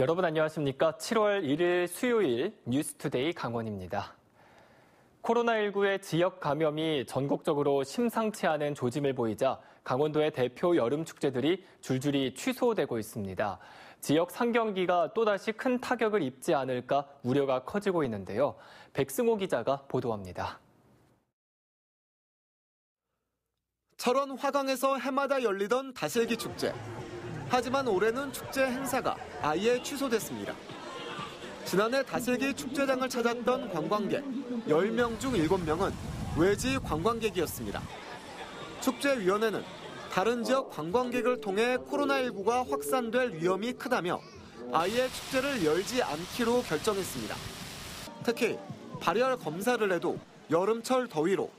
여러분 안녕하십니까? 7월 1일 수요일 뉴스투데이 강원입니다. 코로나19의 지역 감염이 전국적으로 심상치 않은 조짐을 보이자 강원도의 대표 여름축제들이 줄줄이 취소되고 있습니다. 지역 상경기가 또다시 큰 타격을 입지 않을까 우려가 커지고 있는데요. 백승호 기자가 보도합니다. 철원 화강에서 해마다 열리던 다슬기 축제. 하지만 올해는 축제 행사가 아예 취소됐습니다. 지난해 다슬기 축제장을 찾았던 관광객 10명 중 7명은 외지 관광객이었습니다. 축제위원회는 다른 지역 관광객을 통해 코로나19가 확산될 위험이 크다며 아예 축제를 열지 않기로 결정했습니다. 특히 발열 검사를 해도 여름철 더위로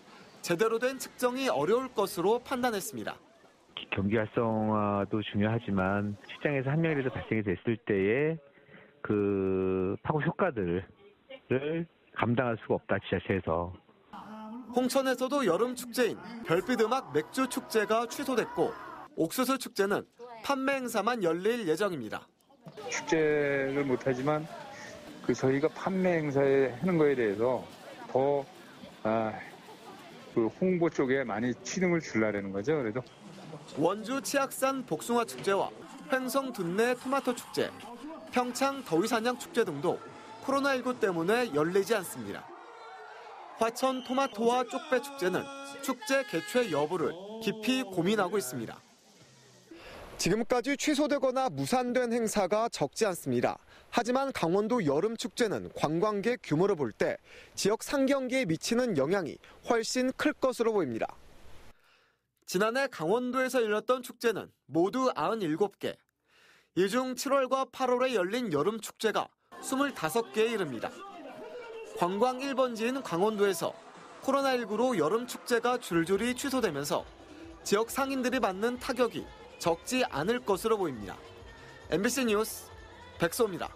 제대로 된 측정이 어려울 것으로 판단했습니다. 경기 활성화도 중요하지만 시장에서 한 명이라도 발생이 됐을 때의 그 파급 효과들을 감당할 수가 없다, 지자체에서. 홍천에서도 여름 축제인 별빛음악 맥주 축제가 취소됐고 옥수수 축제는 판매 행사만 열릴 예정입니다. 축제를 못하지만 저희가 판매 행사에 하는 거에 대해서 더 홍보 쪽에 많이 치중을 주려는 거죠. 그래도 원주 치악산 복숭아 축제와 횡성 둔내 토마토 축제, 평창 더위사냥 축제 등도 코로나19 때문에 열리지 않습니다. 화천 토마토와 쪽배 축제는 축제 개최 여부를 깊이 고민하고 있습니다. 지금까지 취소되거나 무산된 행사가 적지 않습니다. 하지만 강원도 여름 축제는 관광객 규모를 볼 때 지역 상경기에 미치는 영향이 훨씬 클 것으로 보입니다. 지난해 강원도에서 열렸던 축제는 모두 97개. 이 중 7월과 8월에 열린 여름 축제가 25개에 이릅니다. 관광 1번지인 강원도에서 코로나19로 여름 축제가 줄줄이 취소되면서 지역 상인들이 받는 타격이 적지 않을 것으로 보입니다. MBC 뉴스 백소입니다.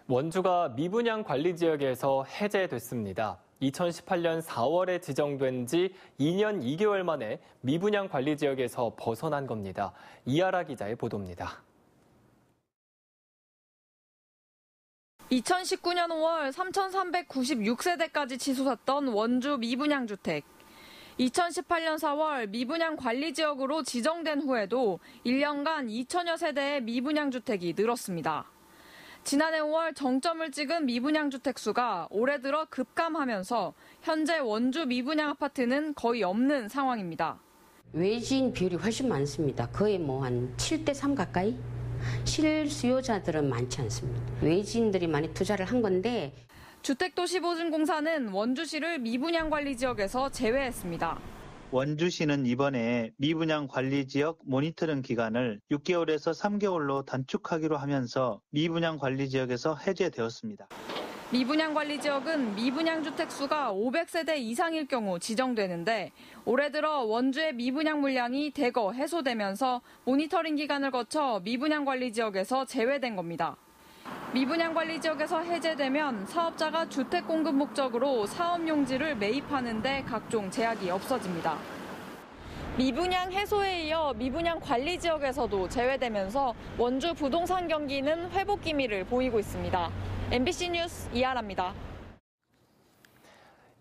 원주가 미분양 관리 지역에서 해제됐습니다. 2018년 4월에 지정된 지 2년 2개월 만에 미분양 관리 지역에서 벗어난 겁니다. 이하라 기자의 보도입니다. 2019년 5월 3,396세대까지 치솟았던 원주 미분양 주택. 2018년 4월 미분양 관리 지역으로 지정된 후에도 1년간 2천여 세대의 미분양 주택이 늘었습니다. 지난해 5월 정점을 찍은 미분양 주택 수가 올해 들어 급감하면서 현재 원주 미분양 아파트는 거의 없는 상황입니다. 외지인 비율이 훨씬 많습니다. 거의 한 7대3 가까이? 실수요자들은 많지 않습니다. 외지인들이 많이 투자를 한 건데 주택도시보증공사는 원주시를 미분양 관리 지역에서 제외했습니다. 원주시는 이번에 미분양 관리 지역 모니터링 기간을 6개월에서 3개월로 단축하기로 하면서 미분양 관리 지역에서 해제되었습니다. 미분양 관리 지역은 미분양 주택 수가 500세대 이상일 경우 지정되는데 올해 들어 원주의 미분양 물량이 대거 해소되면서 모니터링 기간을 거쳐 미분양 관리 지역에서 제외된 겁니다. 미분양 관리 지역에서 해제되면 사업자가 주택 공급 목적으로 사업 용지를 매입하는 데 각종 제약이 없어집니다. 미분양 해소에 이어 미분양 관리 지역에서도 제외되면서 원주 부동산 경기는 회복 기미를 보이고 있습니다. MBC 뉴스 이하라입니다.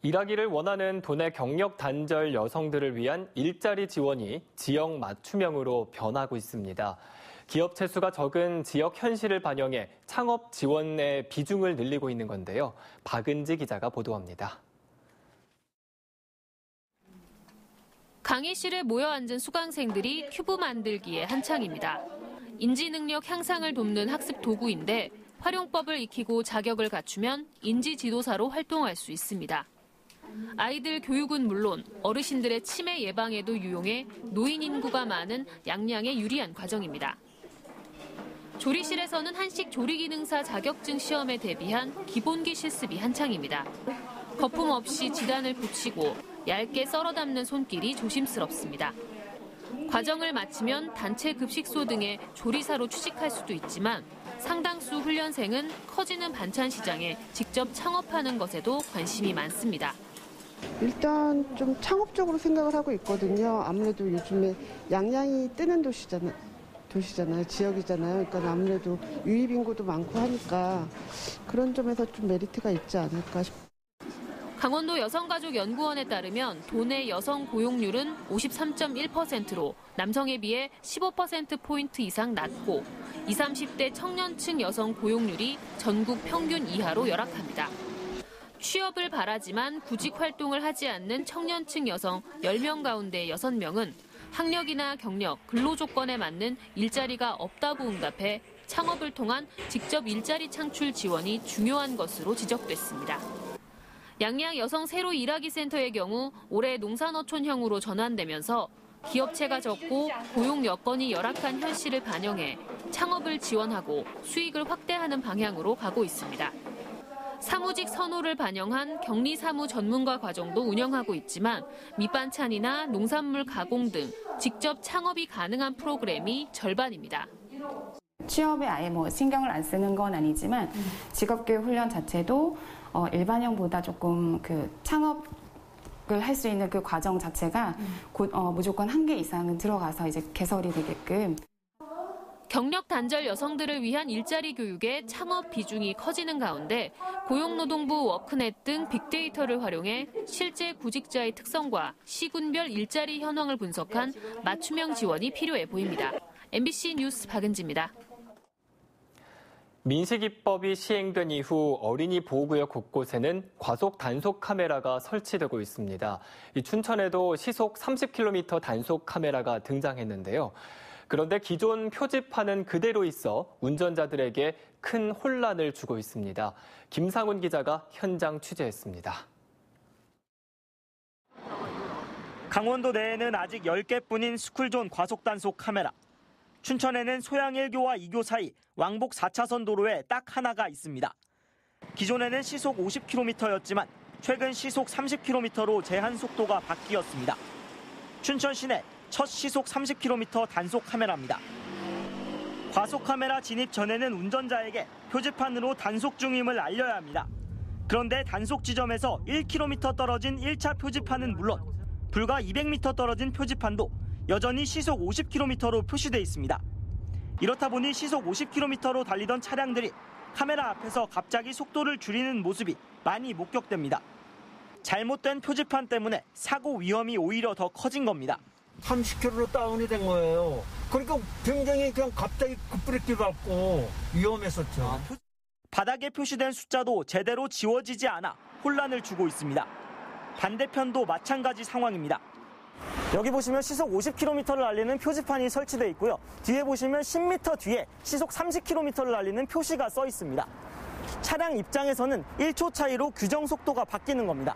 일하기를 원하는 도내 경력 단절 여성들을 위한 일자리 지원이 지역 맞춤형으로 변하고 있습니다. 기업 채수가 적은 지역 현실을 반영해 창업 지원의 비중을 늘리고 있는 건데요. 박은지 기자가 보도합니다. 강의실에 모여 앉은 수강생들이 큐브 만들기에 한창입니다. 인지 능력 향상을 돕는 학습 도구인데 활용법을 익히고 자격을 갖추면 인지 지도사로 활동할 수 있습니다. 아이들 교육은 물론 어르신들의 치매 예방에도 유용해 노인 인구가 많은 양양에 유리한 과정입니다. 조리실에서는 한식 조리기능사 자격증 시험에 대비한 기본기 실습이 한창입니다. 거품 없이 지단을 붙이고 얇게 썰어 담는 손길이 조심스럽습니다. 과정을 마치면 단체 급식소 등의 조리사로 취직할 수도 있지만 상당수 훈련생은 커지는 반찬 시장에 직접 창업하는 것에도 관심이 많습니다. 일단 좀 창업적으로 생각을 하고 있거든요. 아무래도 요즘에 양양이 뜨는 도시잖아요. 도시잖아요. 지역이잖아요. 그러니까 아무래도 유입 인구도 많고 하니까 그런 점에서 좀 메리트가 있지 않을까 싶어요. 강원도 여성가족연구원에 따르면 도내 여성 고용률은 53.1%로 남성에 비해 15%포인트 이상 낮고 20, 30대 청년층 여성 고용률이 전국 평균 이하로 열악합니다. 취업을 바라지만 구직 활동을 하지 않는 청년층 여성 10명 가운데 6명은 학력이나 경력, 근로 조건에 맞는 일자리가 없다고 응답해 창업을 통한 직접 일자리 창출 지원이 중요한 것으로 지적됐습니다. 양양 여성 새로 일하기 센터의 경우 올해 농산어촌형으로 전환되면서 기업체가 적고 고용 여건이 열악한 현실을 반영해 창업을 지원하고 수익을 확대하는 방향으로 가고 있습니다. 사무직 선호를 반영한 격리사무 전문가 과정도 운영하고 있지만 밑반찬이나 농산물 가공 등 직접 창업이 가능한 프로그램이 절반입니다. 취업에 아예 신경을 안 쓰는 건 아니지만 직업교육 훈련 자체도 일반형보다 조금 창업을 할 수 있는 그 과정 자체가 무조건 1개 이상은 들어가서 이제 개설이 되게끔. 경력 단절 여성들을 위한 일자리 교육에 창업 비중이 커지는 가운데 고용노동부 워크넷 등 빅데이터를 활용해 실제 구직자의 특성과 시군별 일자리 현황을 분석한 맞춤형 지원이 필요해 보입니다. MBC 뉴스 박은지입니다. 민식이법이 시행된 이후 어린이 보호구역 곳곳에는 과속 단속 카메라가 설치되고 있습니다. 춘천에도 시속 30km 단속 카메라가 등장했는데요. 그런데 기존 표지판은 그대로 있어 운전자들에게 큰 혼란을 주고 있습니다. 김상훈 기자가 현장 취재했습니다. 강원도 내에는 아직 10개뿐인 스쿨존 과속 단속 카메라. 춘천에는 소양 1교와 2교 사이 왕복 4차선 도로에 딱 하나가 있습니다. 기존에는 시속 50km였지만 최근 시속 30km로 제한 속도가 바뀌었습니다. 춘천 시내 첫 시속 30km 단속 카메라입니다. 과속 카메라 진입 전에는 운전자에게 표지판으로 단속 중임을 알려야 합니다. 그런데 단속 지점에서 1km 떨어진 1차 표지판은 물론 불과 200m 떨어진 표지판도 여전히 시속 50km로 표시돼 있습니다. 이렇다 보니 시속 50km로 달리던 차량들이 카메라 앞에서 갑자기 속도를 줄이는 모습이 많이 목격됩니다. 잘못된 표지판 때문에 사고 위험이 오히려 더 커진 겁니다. 30km로 다운이 된 거예요. 그러니까 굉장히 그냥 갑자기 급브레이크 밟고 위험했었죠. 바닥에 표시된 숫자도 제대로 지워지지 않아 혼란을 주고 있습니다. 반대편도 마찬가지 상황입니다. 여기 보시면 시속 50km를 알리는 표지판이 설치되어 있고요. 뒤에 보시면 10m 뒤에 시속 30km를 알리는 표시가 써 있습니다. 차량 입장에서는 1초 차이로 규정 속도가 바뀌는 겁니다.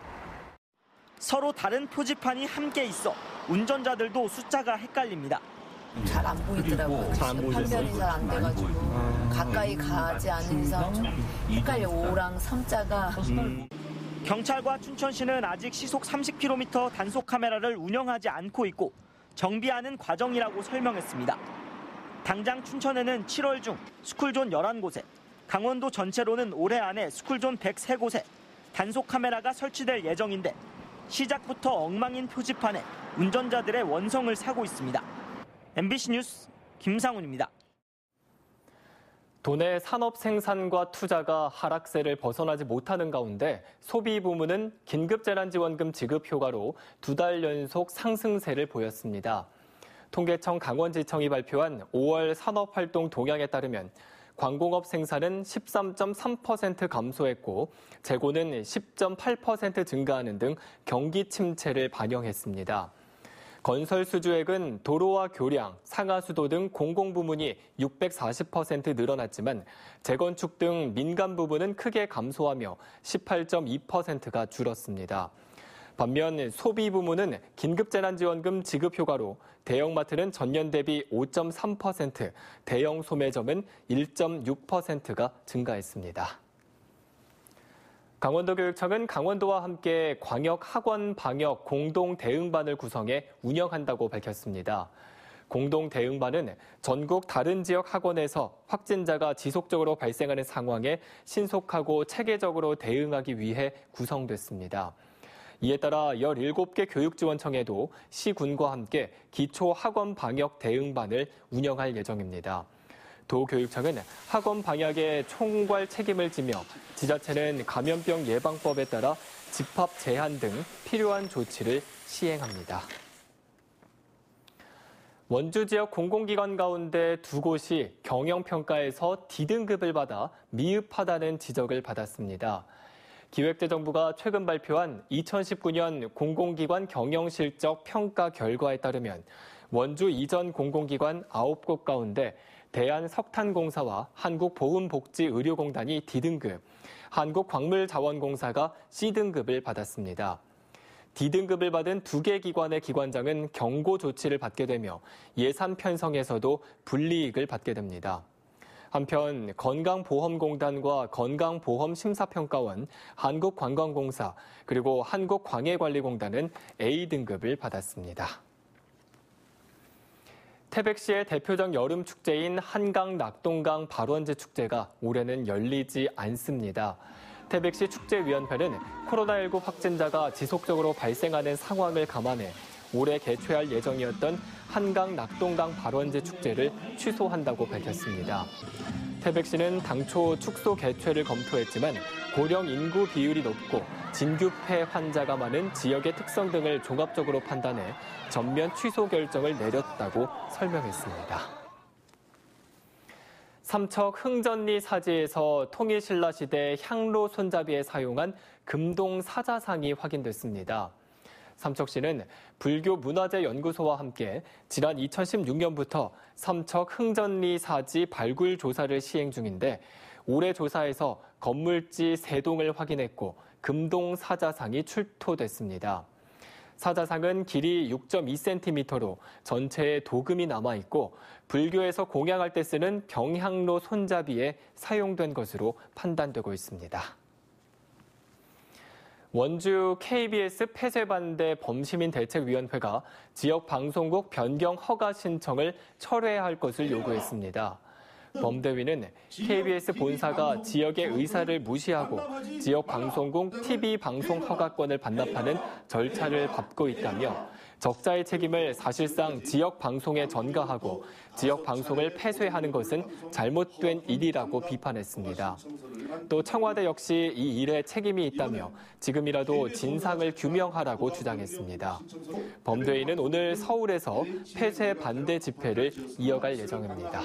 서로 다른 표지판이 함께 있어 운전자들도 숫자가 헷갈립니다. 잘 안 보이더라고요. 판별이 잘 안 돼가지고 가까이 가지 않은 이상 좀 헷갈려. 5랑 3자가. 경찰과 춘천시는 아직 시속 30km 단속 카메라를 운영하지 않고 있고 정비하는 과정이라고 설명했습니다. 당장 춘천에는 7월 중 스쿨존 11곳에, 강원도 전체로는 올해 안에 스쿨존 103곳에 단속 카메라가 설치될 예정인데 시작부터 엉망인 표지판에 운전자들의 원성을 사고 있습니다. MBC 뉴스 김상훈입니다. 도내 산업 생산과 투자가 하락세를 벗어나지 못하는 가운데 소비 부문은 긴급재난지원금 지급 효과로 2달 연속 상승세를 보였습니다. 통계청 강원지청이 발표한 5월 산업활동 동향에 따르면 광공업 생산은 13.3% 감소했고 재고는 10.8% 증가하는 등 경기 침체를 반영했습니다. 건설 수주액은 도로와 교량, 상하수도 등 공공부문이 640% 늘어났지만 재건축 등 민간 부분은 크게 감소하며 18.2%가 줄었습니다. 반면 소비 부문은 긴급재난지원금 지급 효과로 대형마트는 전년 대비 5.3%, 대형 소매점은 1.6%가 증가했습니다. 강원도교육청은 강원도와 함께 광역학원 방역 공동대응반을 구성해 운영한다고 밝혔습니다. 공동대응반은 전국 다른 지역 학원에서 확진자가 지속적으로 발생하는 상황에 신속하고 체계적으로 대응하기 위해 구성됐습니다. 이에 따라 17개 교육지원청에도 시군과 함께 기초학원 방역 대응반을 운영할 예정입니다. 도교육청은 학원 방역에 총괄 책임을 지며 지자체는 감염병 예방법에 따라 집합 제한 등 필요한 조치를 시행합니다. 원주 지역 공공기관 가운데 2곳이 경영평가에서 D등급을 받아 미흡하다는 지적을 받았습니다. 기획재정부가 최근 발표한 2019년 공공기관 경영실적 평가 결과에 따르면 원주 이전 공공기관 9곳 가운데 대한석탄공사와 한국보훈복지의료공단이 D등급, 한국광물자원공사가 C등급을 받았습니다. D등급을 받은 2개 기관의 기관장은 경고 조치를 받게 되며 예산 편성에서도 불이익을 받게 됩니다. 한편 건강보험공단과 건강보험심사평가원, 한국관광공사, 그리고 한국광해관리공단은 A등급을 받았습니다. 태백시의 대표적 여름 축제인 한강 낙동강 발원제 축제가 올해는 열리지 않습니다. 태백시 축제위원회는 코로나19 확진자가 지속적으로 발생하는 상황을 감안해 올해 개최할 예정이었던 한강 낙동강 발원제 축제를 취소한다고 밝혔습니다. 태백시는 당초 축소 개최를 검토했지만 고령 인구 비율이 높고 진규폐 환자가 많은 지역의 특성 등을 종합적으로 판단해 전면 취소 결정을 내렸다고 설명했습니다. 삼척 흥전리 사지에서 통일신라시대 향로 손잡이에 사용한 금동 사자상이 확인됐습니다. 삼척시는 불교문화재연구소와 함께 지난 2016년부터 삼척 흥전리 사지 발굴 조사를 시행 중인데 올해 조사에서 건물지 3동을 확인했고 금동 사자상이 출토됐습니다. 사자상은 길이 6.2cm로 전체에 도금이 남아있고 불교에서 공양할 때 쓰는 병향로 손잡이에 사용된 것으로 판단되고 있습니다. 원주 KBS 폐쇄반대 범시민대책위원회가 지역 방송국 변경 허가 신청을 철회할 것을 요구했습니다. 범대위는 KBS 본사가 지역의 의사를 무시하고 지역 방송국 TV 방송 허가권을 반납하는 절차를 밟고 있다며 적자의 책임을 사실상 지역 방송에 전가하고 지역 방송을 폐쇄하는 것은 잘못된 일이라고 비판했습니다. 또 청와대 역시 이 일에 책임이 있다며 지금이라도 진상을 규명하라고 주장했습니다. 범대위는 오늘 서울에서 폐쇄 반대 집회를 이어갈 예정입니다.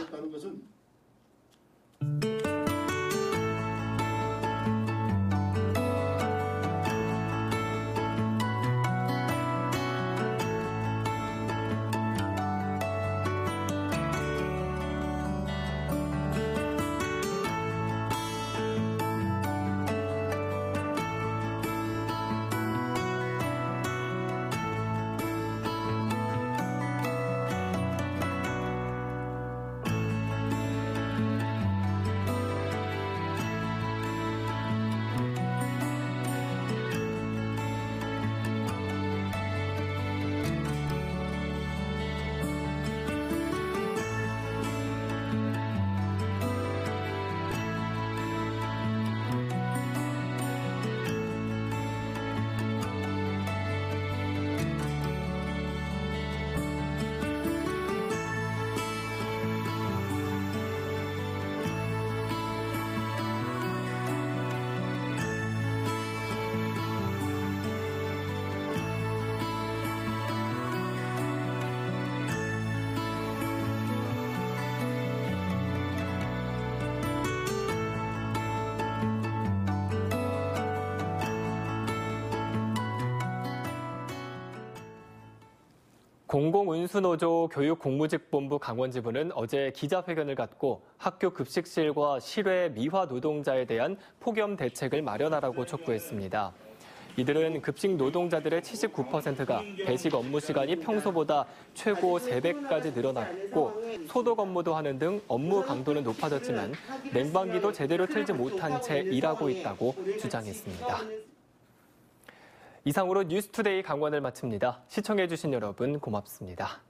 공공운수노조 교육공무직본부 강원지부는 어제 기자회견을 갖고 학교 급식실과 실외 미화 노동자에 대한 폭염 대책을 마련하라고 촉구했습니다. 이들은 급식 노동자들의 79%가 배식 업무 시간이 평소보다 최고 3배까지 늘어났고 소독 업무도 하는 등 업무 강도는 높아졌지만 냉방기도 제대로 틀지 못한 채 일하고 있다고 주장했습니다. 이상으로 뉴스투데이 강원을 마칩니다. 시청해주신 여러분 고맙습니다.